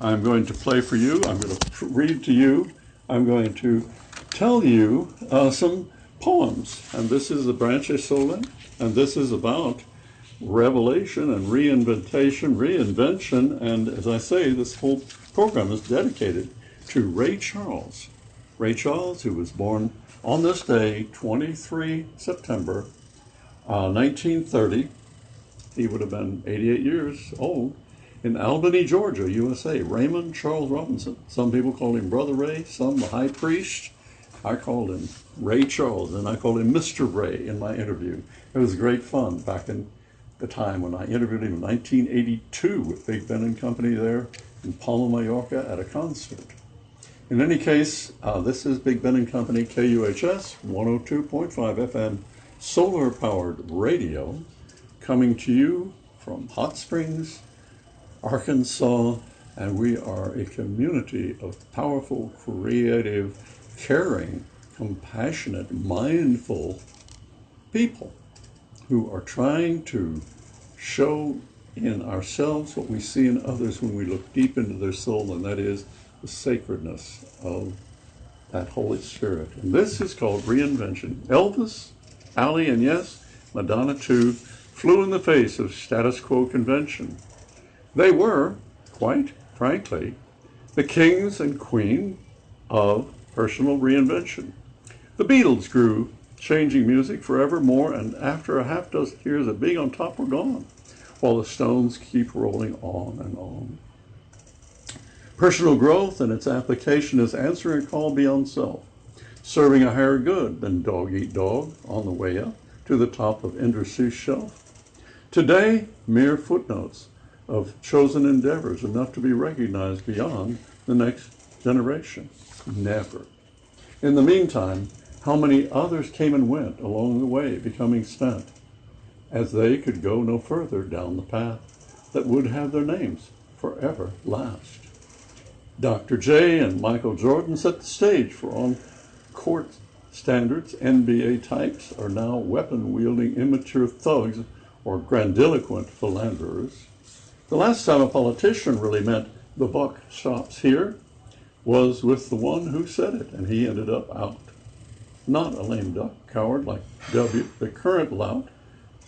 I'm going to play for you. I'm going to read to you. I'm going to tell you some poems. And this is the Branche Solen, and this is about revelation and reinvention. And as I say, this whole program is dedicated to Ray Charles. Ray Charles, who was born on this day, 23 September 1930. He would have been 88 years old in Albany, Georgia, USA. Raymond Charles Robinson. Some people called him Brother Ray, some the High Priest. I called him Ray Charles, and I called him Mr. Ray in my interview. It was great fun back in the time when I interviewed him in 1982 with Big Ben and Company there in Palma, Mallorca at a concert. In any case, this is Big Ben and Company, KUHS 102.5 FM, solar-powered radio, coming to you from Hot Springs, Arkansas, and we are a community of powerful, creative, caring, compassionate, mindful people who are trying to show in ourselves what we see in others when we look deep into their soul, and that is the sacredness of that Holy Spirit. And this is called reinvention. Elvis, Ali, and yes, Madonna too, flew in the face of status quo convention. They were, quite frankly, the kings and queen of personal reinvention. The Beatles grew, changing music forevermore, and after a half dozen years of being on top, were gone, while the Stones keep rolling on and on. Personal growth and its application is answering a call beyond self, serving a higher good than dog eat dog on the way up to the top of Industry's shelf. Today, mere footnotes of chosen endeavors enough to be recognized beyond the next generation. Never. In the meantime, how many others came and went along the way, becoming spent, as they could go no further down the path that would have their names forever last. Dr. J and Michael Jordan set the stage for on-court standards. NBA types are now weapon-wielding immature thugs or grandiloquent philanderers. The last time a politician really meant the buck stops here was with the one who said it, and he ended up out. Not a lame duck coward like W, the current lout.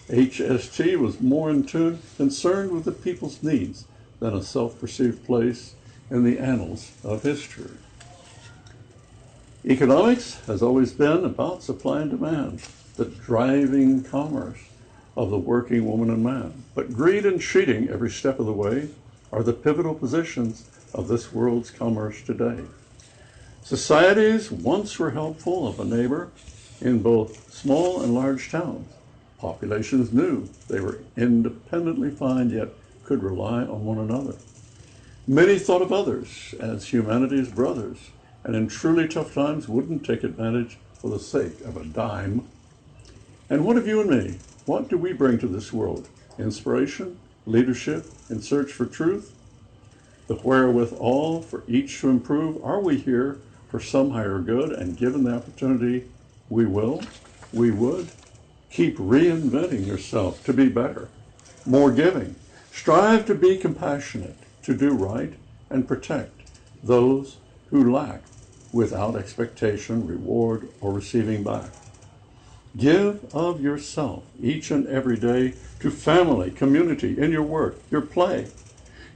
HST was more in tune, concerned with the people's needs than a self-perceived place in the annals of history. Economics has always been about supply and demand, the driving commerce of the working woman and man. But greed and cheating every step of the way are the pivotal positions of this world's commerce today. Societies once were helpful of a neighbor in both small and large towns. Populations knew they were independently fine, yet could rely on one another. Many thought of others as humanity's brothers, and in truly tough times wouldn't take advantage for the sake of a dime. And what of you and me? What do we bring to this world? Inspiration, leadership, in search for truth? The wherewithal for each to improve? Are we here for some higher good, and given the opportunity, we would? Keep reinventing yourself to be better, more giving. Strive to be compassionate, to do right, and protect those who lack without expectation, reward, or receiving back. Give of yourself each and every day to family, community, in your work, your play.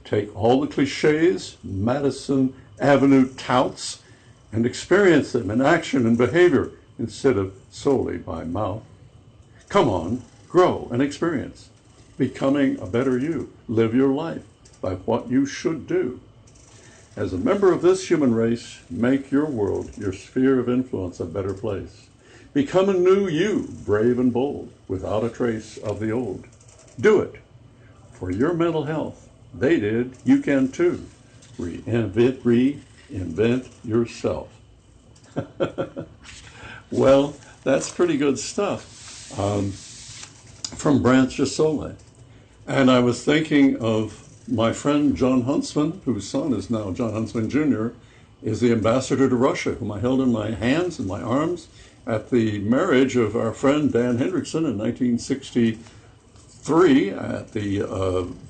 Take all the cliches, Madison Avenue touts, and experience them in action and behavior instead of solely by mouth. Come on, grow and experience. Becoming a better you. Live your life by what you should do. As a member of this human race, make your world, your sphere of influence, a better place. Become a new you, brave and bold, without a trace of the old. Do it for your mental health. They did, you can too. Reinvent yourself. Well, that's pretty good stuff from Branche Solen. And I was thinking of my friend John Huntsman, whose son is now John Huntsman Jr., is the ambassador to Russia, whom I held in my hands and my arms at the marriage of our friend Dan Hendrickson in 1963 at the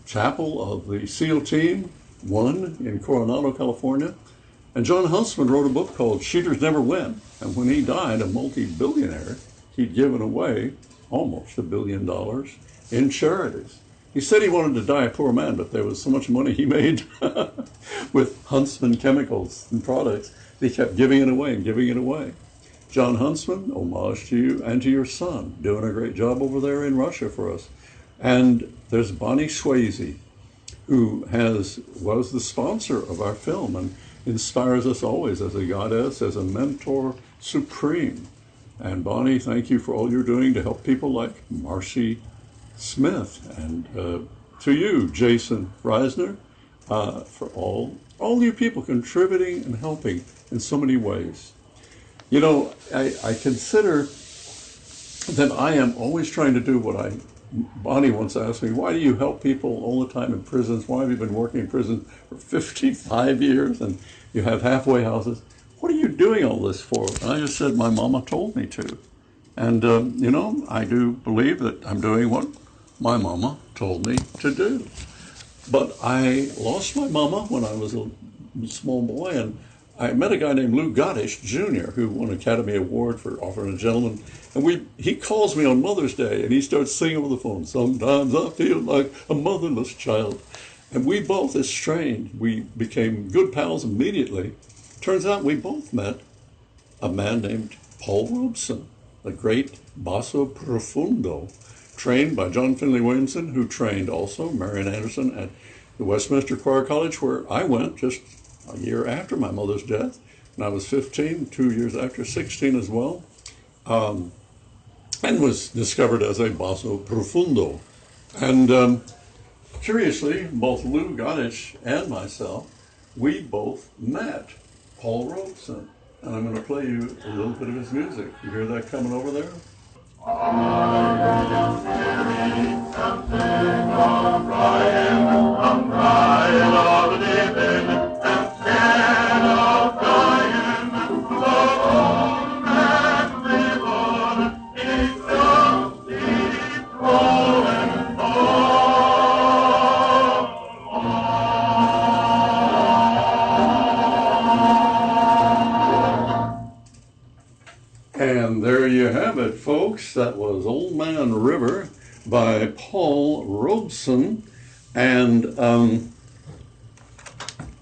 chapel of the SEAL team won in Coronado, California. And John Huntsman wrote a book called Cheaters Never Win. And when he died, a multi-billionaire, he'd given away almost $1 billion in charities. He said he wanted to die a poor man, but there was so much money he made with Huntsman chemicals and products, he kept giving it away and giving it away. John Huntsman, homage to you and to your son, doing a great job over there in Russia for us. And there's Bonnie Swayze, who was the sponsor of our film and inspires us always as a goddess, as a mentor supreme. And Bonnie, thank you for all you're doing to help people like Marcy Smith, and to you, Jason Reisner, for all you people contributing and helping in so many ways. You know, I consider that I am always trying to do what Bonnie once asked me, why do you help people all the time in prisons? Why have you been working in prison for 55 years and you have halfway houses? What are you doing all this for? And I just said, my mama told me to. And, you know, I do believe that I'm doing what my mama told me to do. But I lost my mama when I was a small boy, and I met a guy named Lou Goddard Jr., who won an Academy Award for Offering a Gentleman. And he calls me on Mother's Day, and he starts singing over the phone, "Sometimes I feel like a motherless child." And we both estranged. We became good pals immediately. Turns out we both met a man named Paul Robeson, the great basso profundo, trained by John Finley Williamson, who trained also Marian Anderson at the Westminster Choir College, where I went just a year after my mother's death. And I was 15, 2 years after, 16 as well, and was discovered as a basso profundo. And curiously, both Lou Goddard and myself, we both met Paul Robeson. And I'm going to play you a little bit of his music. You hear that coming over there? I'm crying all the living and scared of dying. The old man river is so deep rolling home. And there you have it, folks. That was Old Man River by Paul Robeson. And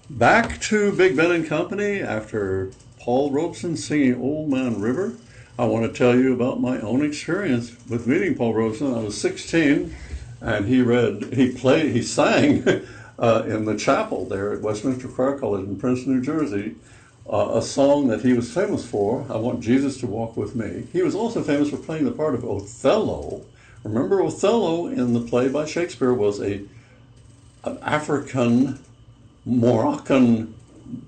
back to Big Ben and Company after Paul Robeson singing Old Man River. I want to tell you about my own experience with meeting Paul Robeson. I was 16, and he sang in the chapel there at Westminster Choir College in Princeton, New Jersey, a song that he was famous for, "I Want Jesus to Walk With Me." He was also famous for playing the part of Othello. Remember, Othello in the play by Shakespeare was an African, Moroccan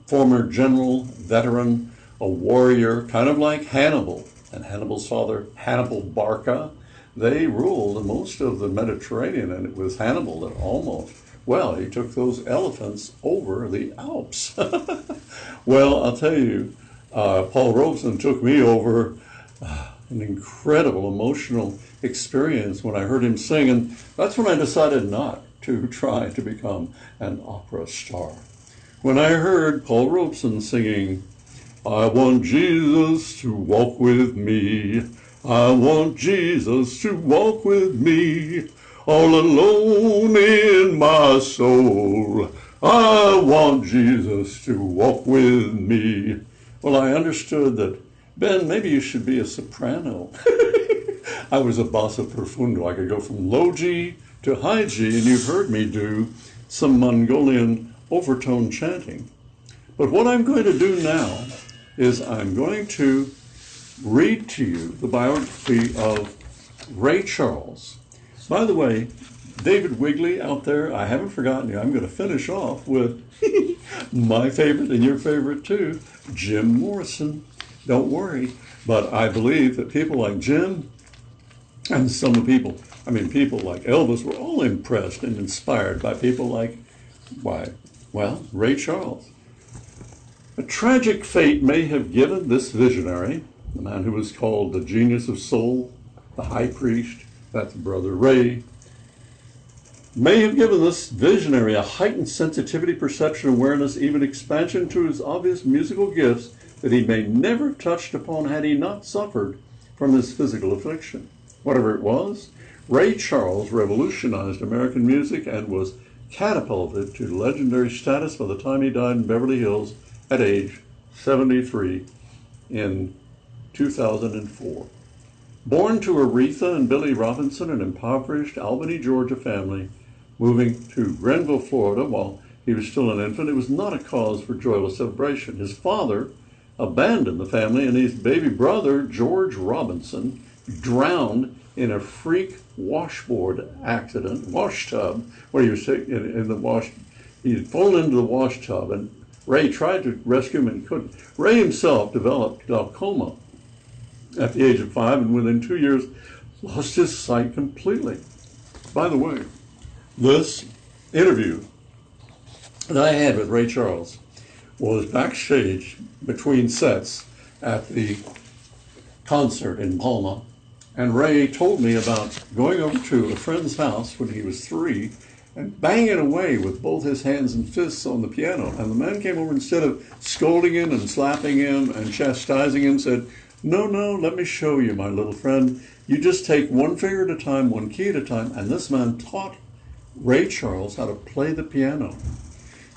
former general, veteran, a warrior, kind of like Hannibal. And Hannibal's father, Hannibal Barca, they ruled most of the Mediterranean, and it was Hannibal that he took those elephants over the Alps. Well, I'll tell you, Paul Robeson took me over an incredible emotional experience when I heard him sing, and that's when I decided not to try to become an opera star. When I heard Paul Robeson singing, "I want Jesus to walk with me, I want Jesus to walk with me, all alone in my soul, I want Jesus to walk with me." Well, I understood that, Ben, maybe you should be a soprano. I was a basso profundo. I could go from low G to high G, and you've heard me do some Mongolian overtone chanting. But what I'm going to do now is I'm going to read to you the biography of Ray Charles. By the way, David Wigley out there, I haven't forgotten you. I'm going to finish off with my favorite and your favorite too, Jim Morrison. Don't worry, but I believe that people like Jim and people like Elvis were all impressed and inspired by people like, Ray Charles. A tragic fate may have given this visionary, the man who was called the genius of soul, the high priest, that's Brother Ray, may have given this visionary a heightened sensitivity, perception, awareness, even expansion to his obvious musical gifts that he may never have touched upon had he not suffered from his physical affliction. Whatever it was, Ray Charles revolutionized American music and was catapulted to legendary status by the time he died in Beverly Hills at age 73 in 2004. Born to Aretha and Billy Robinson, an impoverished Albany, Georgia family, moving to Grenville, Florida while he was still an infant, it was not a cause for joyless celebration. His father abandoned the family, and his baby brother, George Robinson, drowned in a freak washboard accident, wash tub, where he was in the wash. He had fallen into the wash tub, and Ray tried to rescue him and couldn't. Ray himself developed glaucoma at the age of 5, and within 2 years lost his sight completely. By the way, this interview that I had with Ray Charles was backstage between sets at the concert in Palma, and Ray told me about going over to a friend's house when he was 3 and banging away with both his hands and fists on the piano. And the man came over, instead of scolding him and slapping him and chastising him, said, "No, let me show you, my little friend. You just take one finger at a time, one key at a time." And this man taught Ray Charles how to play the piano.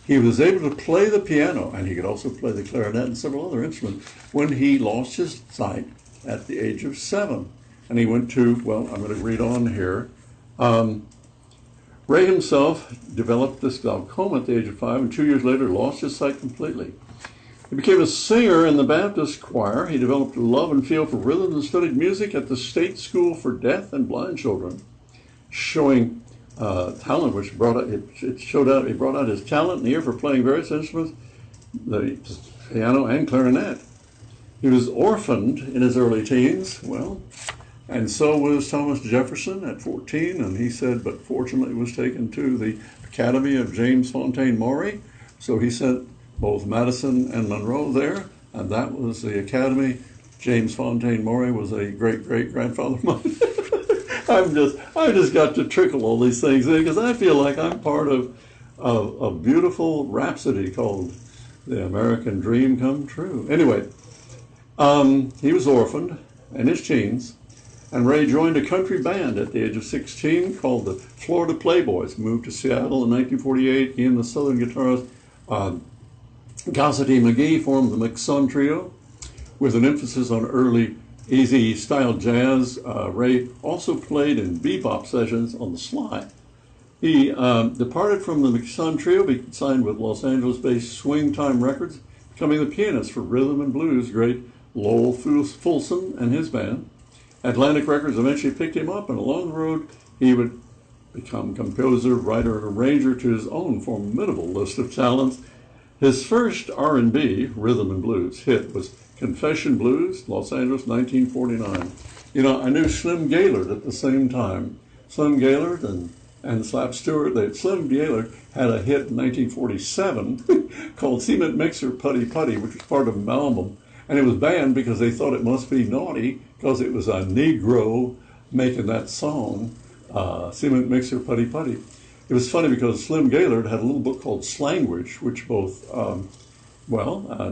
He was able to play the piano, and he could also play the clarinet and several other instruments, when he lost his sight at the age of 7. And he went to, well, I'm going to read on here. Ray himself developed this glaucoma at the age of 5, and 2 years later lost his sight completely. He became a singer in the Baptist choir. He developed a love and feel for rhythm and studied music at the State School for Deaf and Blind Children, showing talent, which brought out, he brought out his talent and ear for playing various instruments, the piano and clarinet. He was orphaned in his early teens, and so was Thomas Jefferson at 14, and he said, but fortunately was taken to the Academy of James Fontaine Maury, so he sent both Madison and Monroe there, and that was the Academy. James Fontaine Maury was a great-great-grandfather of mine. I just got to trickle all these things in because I feel like I'm part of a beautiful rhapsody called The American Dream Come True. Anyway, he was orphaned in his teens, and Ray joined a country band at the age of 16 called the Florida Playboys. Moved to Seattle in 1948. He and the Southern guitarist Cassidy McGee formed the McSun Trio, with an emphasis on early easy style jazz. Ray also played in bebop sessions on the sly. He departed from the McSun Trio, signed with Los Angeles-based Swing Time Records, becoming the pianist for rhythm and blues great Lowell Fulson and his band. Atlantic Records eventually picked him up, and along the road he would become composer, writer, and arranger to his own formidable list of talents. His first R&B, rhythm and blues, hit was Confession Blues, Los Angeles, 1949. You know, I knew Slim Gaillard at the same time. Slim Gaillard and Slap Stewart. Slim Gaillard had a hit in 1947 called Cement Mixer Putty Putty, which was part of an album. And it was banned because they thought it must be naughty because it was a Negro making that song, Cement Mixer Putty Putty. It was funny because Slim Gaillard had a little book called Slangwich, which both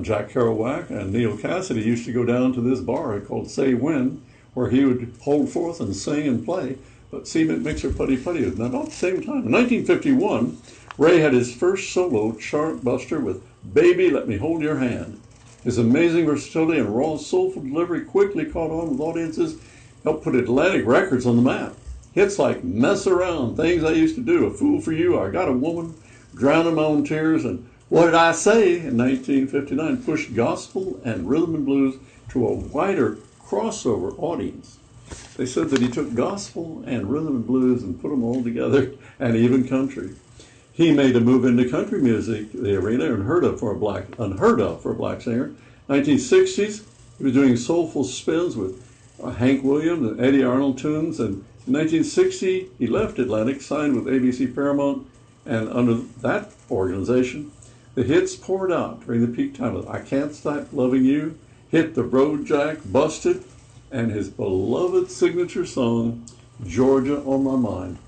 Jack Kerouac and Neil Cassidy used to go down to this bar called Say When, where he would hold forth and sing and play. But Cement Mixer Putty Putty was about the same time. In 1951, Ray had his first solo chart buster with Baby, Let Me Hold Your Hand. His amazing versatility and raw, soulful delivery quickly caught on with audiences, helped put Atlantic Records on the map. Hits like Mess Around, Things I Used to Do, A Fool for You, I Got a Woman, Drowning My Own Tears, and What Did I Say in 1959 pushed gospel and rhythm and blues to a wider crossover audience. They said that he took gospel and rhythm and blues and put them all together, and even country. He made a move into country music, the arena, unheard of for a black singer. 1960s, he was doing soulful spins with Hank Williams and Eddie Arnold tunes, and in 1960, he left Atlantic, signed with ABC Paramount, and under that organization, the hits poured out during the peak time of I Can't Stop Loving You, Hit the Road Jack, Busted, and his beloved signature song, Georgia on My Mind.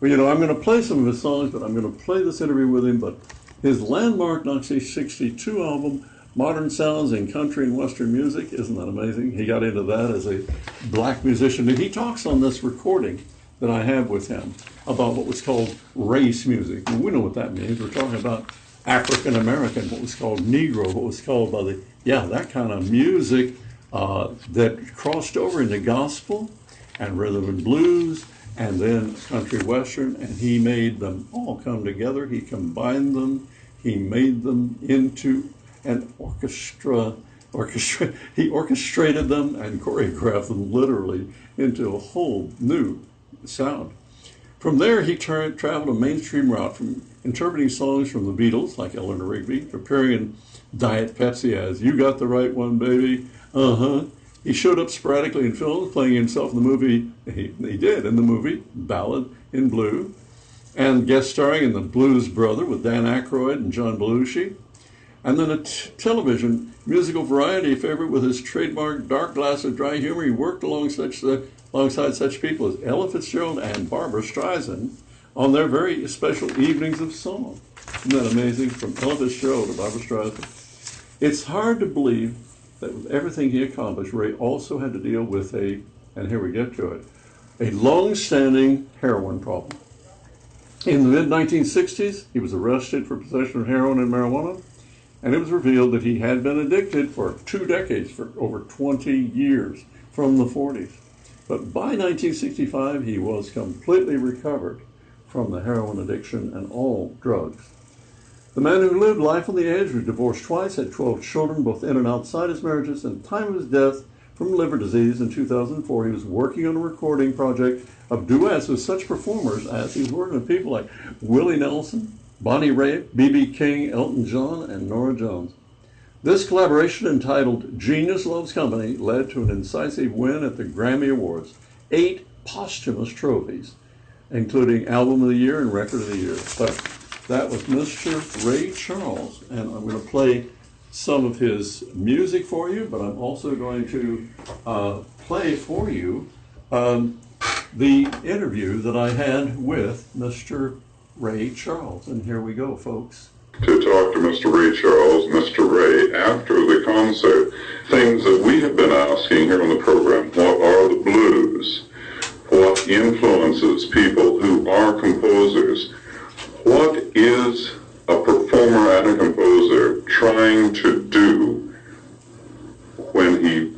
Well, you know, I'm going to play some of his songs, but I'm going to play this interview with him. But his landmark 1962 album, Modern Sounds in Country and Western Music, isn't that amazing? He got into that as a black musician. And he talks on this recording that I have with him about what was called race music. And we know what that means. We're talking about African American, what was called Negro, what was called by that kind of music that crossed over into gospel and rhythm and blues and then country western, and he made them all come together. He combined them. He made them into an orchestra. He orchestrated them and choreographed them literally into a whole new sound. From there, he traveled a mainstream route from interpreting songs from the Beatles, like Eleanor Rigby, appearing in Diet Pepsi as "You Got the Right One, Baby." He showed up sporadically in films, playing himself in the movie, he did in the movie Ballad in Blue, and guest starring in The Blues Brother with Dan Aykroyd and John Belushi. And then a television musical variety favorite with his trademark dark glass of dry humor. He worked alongside such people as Ella Fitzgerald and Barbra Streisand on their very special evenings of song. Isn't that amazing? From Ella Fitzgerald to Barbra Streisand. It's hard to believe that with everything he accomplished, Ray also had to deal with and here we get to it, a long-standing heroin problem. In the mid-1960s, he was arrested for possession of heroin and marijuana, and it was revealed that he had been addicted for 2 decades, for over 20 years, from the 40s. But by 1965, he was completely recovered from the heroin addiction and all drugs. The man who lived life on the edge, was divorced twice, had 12 children, both in and outside his marriages, and at the time of his death from liver disease in 2004, he was working on a recording project of duets with such performers as he was working with people like Willie Nelson, Bonnie Raitt, B.B. King, Elton John, and Norah Jones. This collaboration, entitled Genius Loves Company, led to an incisive win at the Grammy Awards, 8 posthumous trophies, including Album of the Year and Record of the Year. But that was Mr. Ray Charles, and I'm going to play some of his music for you, but I'm also going to play for you the interview that I had with Mr. Ray Charles. And here we go, folks. To talk to Mr. Ray Charles, Mr. Ray, after the concert, things that we have been asking here on the program: what are the blues? What influences people who are composers? What is a performer and a composer trying to do when he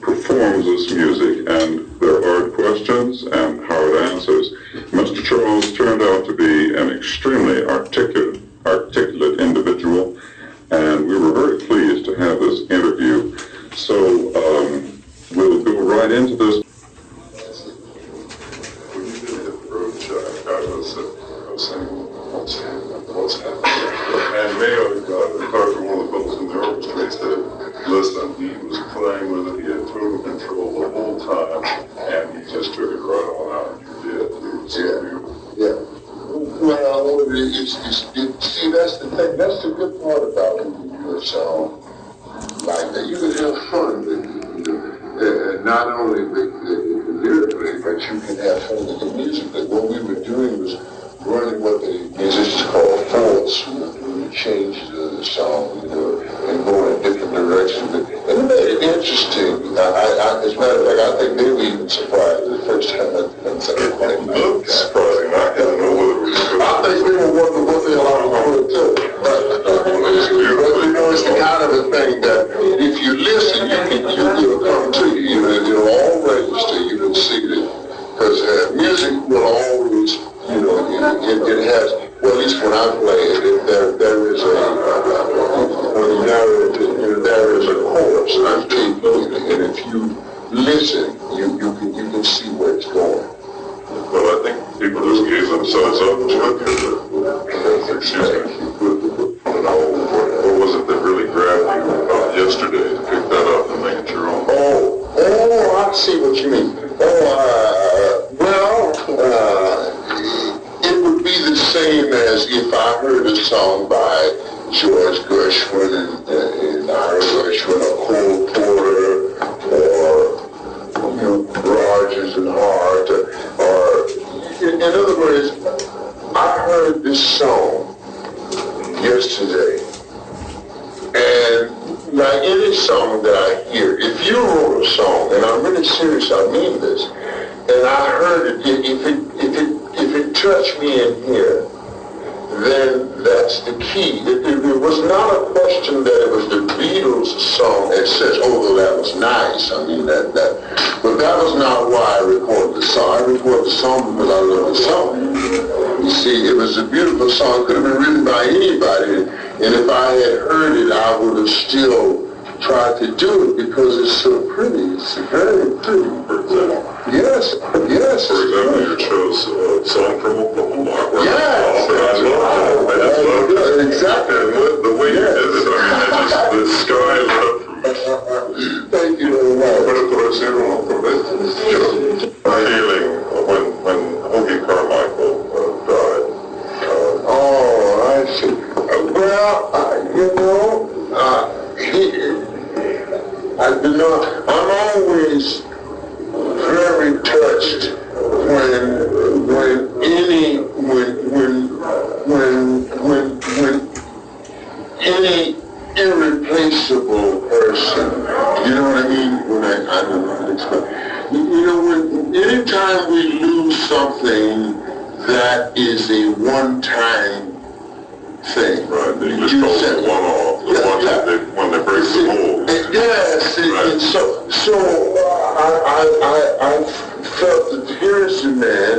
performs this music? And there are hard questions and hard answers. Mr. Charles turned out to be an extremely articulate individual, and we were very pleased to have this interview. So we'll go right into this. When you did the road check, I was saying, what's happening? And Mayo talked to one of the folks in the orchestra. They said, listen, he was playing with it, he had total control the whole time, and he just took it right on out. You did. It was so beautiful. Yeah. Well, see, that's the thing. That's the good part about it. Your song, like that, you can have fun with it. Not only lyrically, but you can have fun with the music. But what we were doing was running what the musicians call forwards. We changed the song, and go in different directions. And it made it interesting. As a matter of fact, I think they were even surprised the first time I said it. Looked surprising. I didn't know whether it was good. I think they were wondering what the hell I was going to do. But it's the kind of a thing that if you listen, it'll come to you. It'll all register. You can see it. Because music will always, it has, well, at least when I play it, there is a chorus, and if you listen, you can see where it's going. Well, I think people just gave themselves up to it. Excuse me. What was it that really grabbed you about yesterday to pick that up and make it your own? I see what you mean. It would be the same as if I heard a song by George Gershwin and Ira Gershwin or Cole Porter or Rogers and Hart, or in other words, Now, any song that I hear, if you wrote a song, and I'm really serious, I mean this, and I heard it, if it touched me in here, then that's the key. It was not a question that it was the Beatles song that says, oh, that was nice. I mean, but that was not why I recorded the song. I recorded the song because I love the song. You see, it was a beautiful song. It could have been written by anybody. And if I had heard it, I would have still tried to do it because it's so pretty. It's very pretty. For example? Yes. For example, you chose a song from Oklahoma. Yes. I just love it. Exactly. And the way you did it, I mean, the sky lit up for me. Thank you very much. Pero por decir uno, feeling when Hoagie Carmichael died. Oh, I see. I'm always very touched when any irreplaceable person, you know what I mean? I don't know how to explain. You know, anytime we lose something that is a one-time thing. Right, they just call it one-off, when they break the mold. Yes, right. And so I felt that here's a man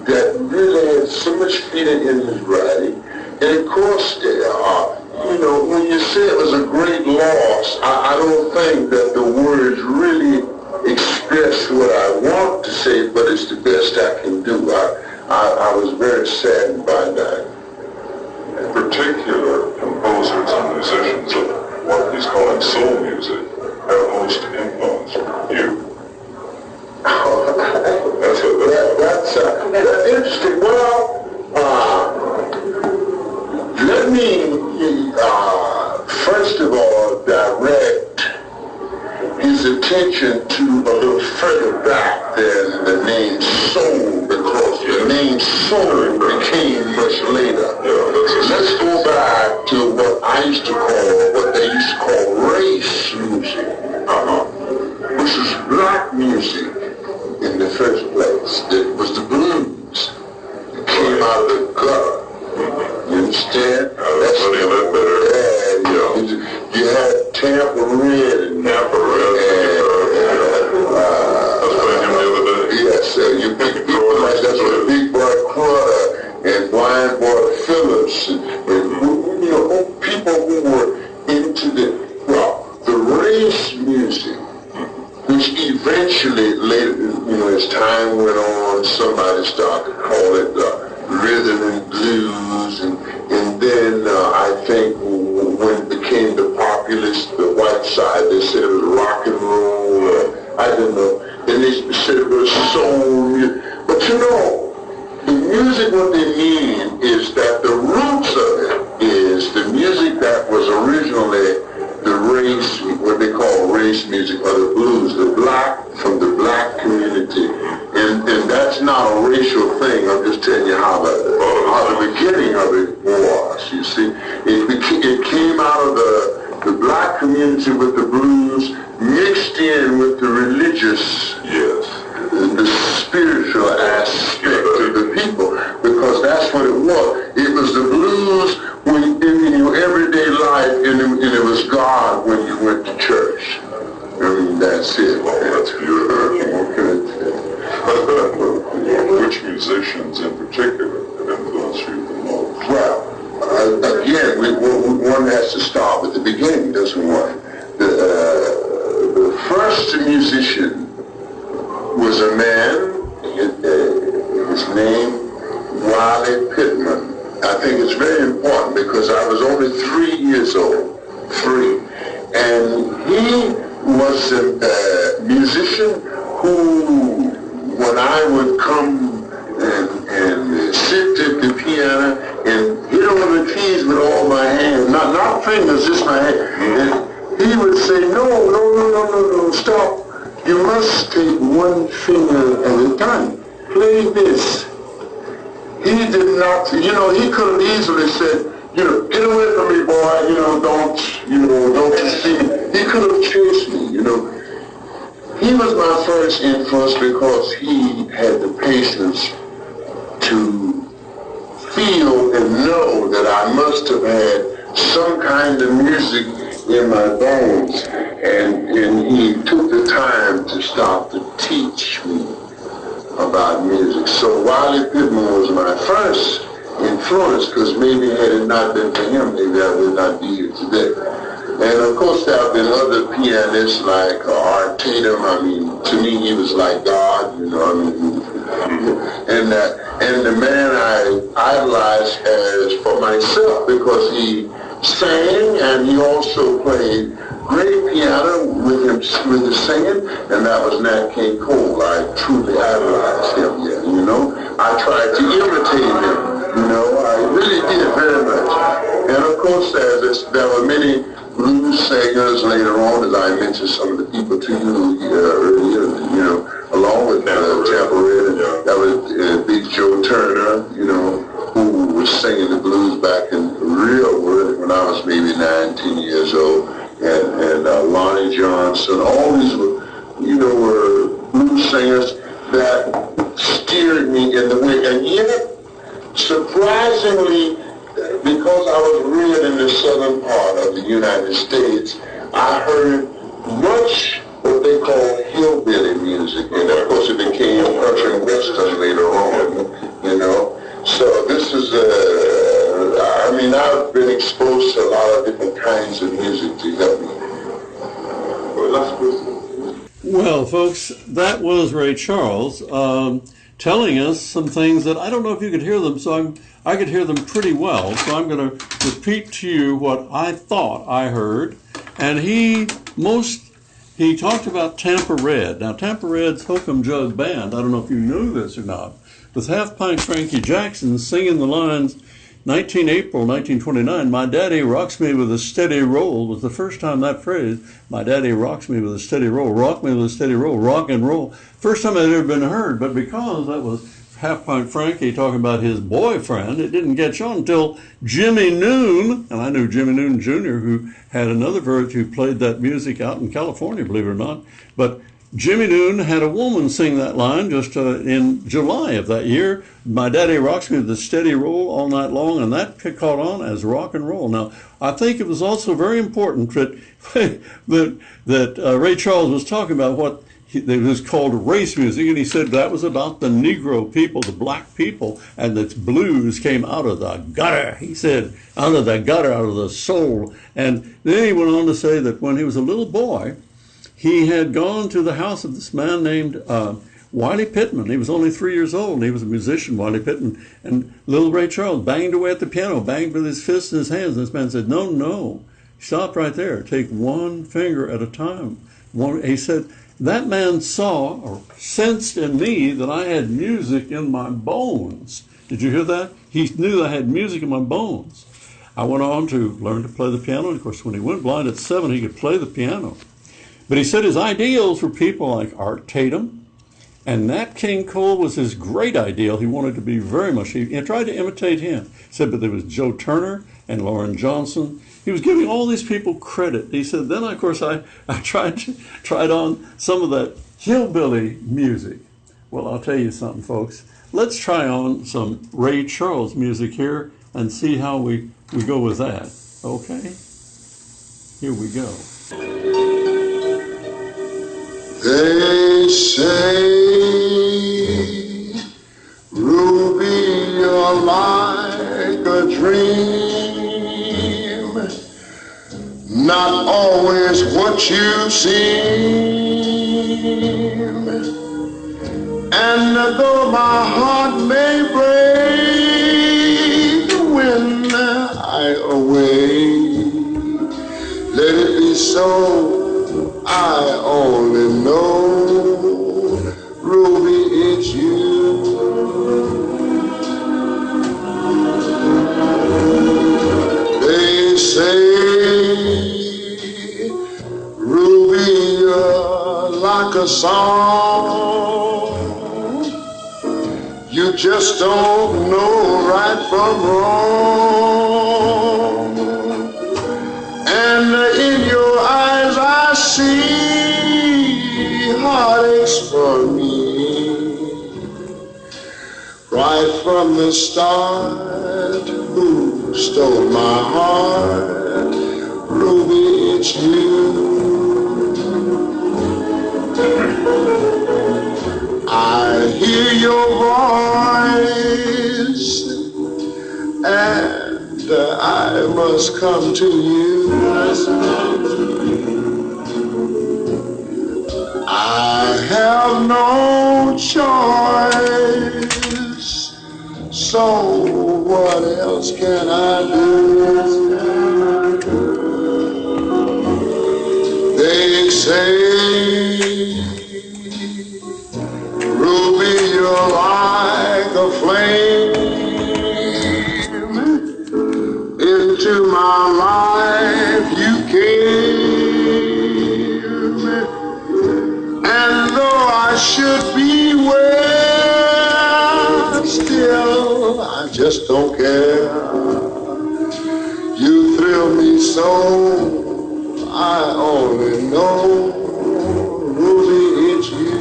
that really had so much feeling in his writing. And of course, you know, when you say it was a great loss, I don't think that the words really express what I want to say, but it's the best I can do. I was very saddened by that. In particular, composers and musicians of what he's calling soul music have most influenced you. That's interesting. Well, let me first of all direct his attention to a little further back than the name soul, because the name soul became much later. Let's go back to what I used to call, what they used to call race music, which is black music in the first place. It was the blues. It came out of the gutter. You understand? That's you had Tampa Red and Tampa Red. I was playing him the other day. Yes, you big people like that's what Big Boy Crutter and Blind Boy Phillips and you know, people who were into the race music, which eventually later, you know, as time went on, somebody started to call it rhythm and blues, and then I think when it became the populist, the white side, they said it was rock and roll, I don't know, and they said it was soul music. But you know, the music, what they mean is that the roots of it is the music that was originally the race, what they call race music, or the blues, the black, from the black community. And that's not a racial thing. I'm just telling you how the beginning of it was. You see, it came out of the black community with the blues, mixed in with the religious, the spiritual aspect of the people, because that's what it was. It was the blues when in your everyday life, and it was God when you went to church. I mean, that's it. Well, that's beautiful. What can I say? Which musicians in particular have influenced you the most? Well, again, one has to start with the beginning, doesn't one? The first musician was a man, his name, Wiley Pittman. I think it's very important because I was only 3 years old, and he was a musician who, when I would come and sit at the piano and hit on the keys with all my hands, not fingers, just my hands, and he would say, no, stop. You must take one finger at a time. Play this. He did not, you know, he could have easily said, you know, get away from me, boy, don't you see. he could have chased me, you know. He was my first influence because he had the patience to feel and know that I must have had some kind of music in my bones, and he took the time to start to teach me about music. So Wiley Pittman was my first influence, because maybe had it not been for him, maybe I would not be here today. And of course there have been other pianists like Art Tatum. I mean, to me he was like God, you know, I mean, and the man I idolized as for myself, because he sang and he also played great piano with the singing, and that was Nat King Cole. I truly idolized him, yeah, you know. I tried to imitate him, you know, I really did very much. And of course there were many blues singers later on, as I mentioned some of the people to you earlier, you know, along with Tampa Red, that was Big Joe Turner, you know, who was singing the blues back in real world when I was maybe 9, 10 years old, and Lonnie Johnson. All these were, you know, were blues singers that steered me in the way. And yet, surprisingly, because I was reared in the southern part of the United States, I heard much what they call hillbilly music, and of course it became country and western later on, you know. So this is, I mean, I've been exposed to a lot of different kinds of music to help me. Well, folks, that was Ray Charles telling us some things that I don't know if you could hear them, so I could hear them pretty well. So I'm going to repeat to you what I thought I heard. And he talked about Tampa Red. Now, Tampa Red's Hokum Jug Band, I don't know if you knew this or not, with Half Pint Frankie Jackson singing the lines, 19 April 1929, my daddy rocks me with a steady roll, was the first time that phrase, my daddy rocks me with a steady roll, rock me with a steady roll, rock and roll, first time it had ever been heard. But because that was Half Pint Frankie talking about his boyfriend, it didn't catch on until Jimmy Noon, and I knew Jimmy Noon Jr., who had another verse who played that music out in California, believe it or not. But Jimmy Noon had a woman sing that line just in July of that year. My daddy rocks me with a steady roll all night long, and that caught on as rock and roll. Now, I think it was also very important that Ray Charles was talking about what it was called race music, and he said that was about the Negro people, the black people, and that blues came out of the gutter. He said, out of the gutter, out of the soul. And then he went on to say that when he was a little boy, he had gone to the house of this man named Wiley Pittman. He was only 3 years old, and he was a musician, Wiley Pittman. And little Ray Charles banged away at the piano, banged with his fists in his hands. And this man said, no, stop right there. Take one finger at a time. He said, that man saw or sensed in me that I had music in my bones. Did you hear that? He knew I had music in my bones. I went on to learn to play the piano. And of course, when he went blind at 7, he could play the piano. But he said his ideals were people like Art Tatum, and Nat King Cole was his great ideal. He wanted to be very much, he tried to imitate him. He said, but there was Joe Turner and Lauren Johnson. He was giving all these people credit. He said, then of course I tried on some of that hillbilly music. Well, I'll tell you something, folks. Let's try on some Ray Charles music here and see how we go with that. Okay? Here we go. They say, Ruby, you're like a dream, not always what you seem. And though my heart may break when I awake, let it be so. I only know, Ruby, it's you. They say, Ruby, you're like a song. You just don't know right from wrong. And in your eyes, see heartaches for me. Right from the start, who stole my heart? Ruby, it's you. I hear your voice, and I must come to you. I have no choice, so what else can I do? They say, Ruby, you're like a flame. Into my life you came, and though I should be well, still I just don't care. You thrill me so, I only know, Ruby, it's you.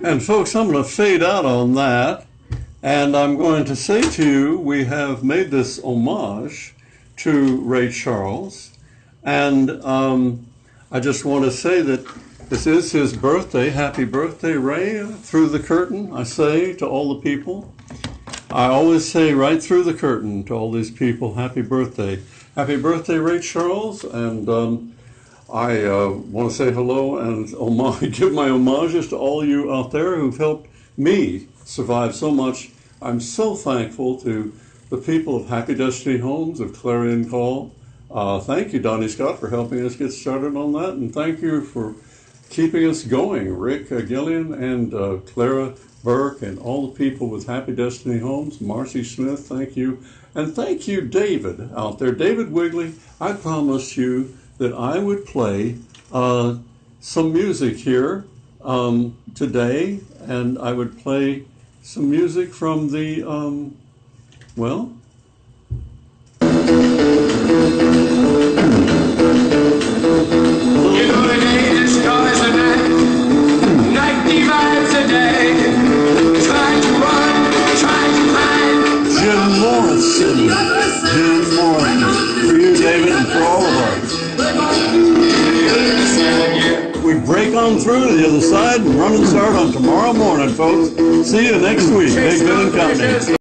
And folks, I'm going to fade out on that, and I'm going to say to you, we have made this homage to Ray Charles, and I just want to say that this is his birthday. Happy birthday, Ray. Through the curtain, I say to all the people. I always say right through the curtain to all these people, happy birthday. Happy birthday, Ray Charles, and I want to say hello and give my homages to all you out there who've helped me survive so much. I'm so thankful to the people of Happy Destiny Homes, of Clarion Call. Thank you, Donnie Scott, for helping us get started on that, and thank you for keeping us going, Rick Gillian and Clara Burke and all the people with Happy Destiny Homes. Marcy Smith, thank you. And thank you, David, out there. David Wigley, I promised you that I would play some music here today, and I would play some music from the, well... You know the day destroys the night, night divides the day, trying to run, trying to find. Jim Morrison, for you, David, and for all of us. We break on through to the other side and run and start on tomorrow morning, folks. See you next week. Big Ben and Company.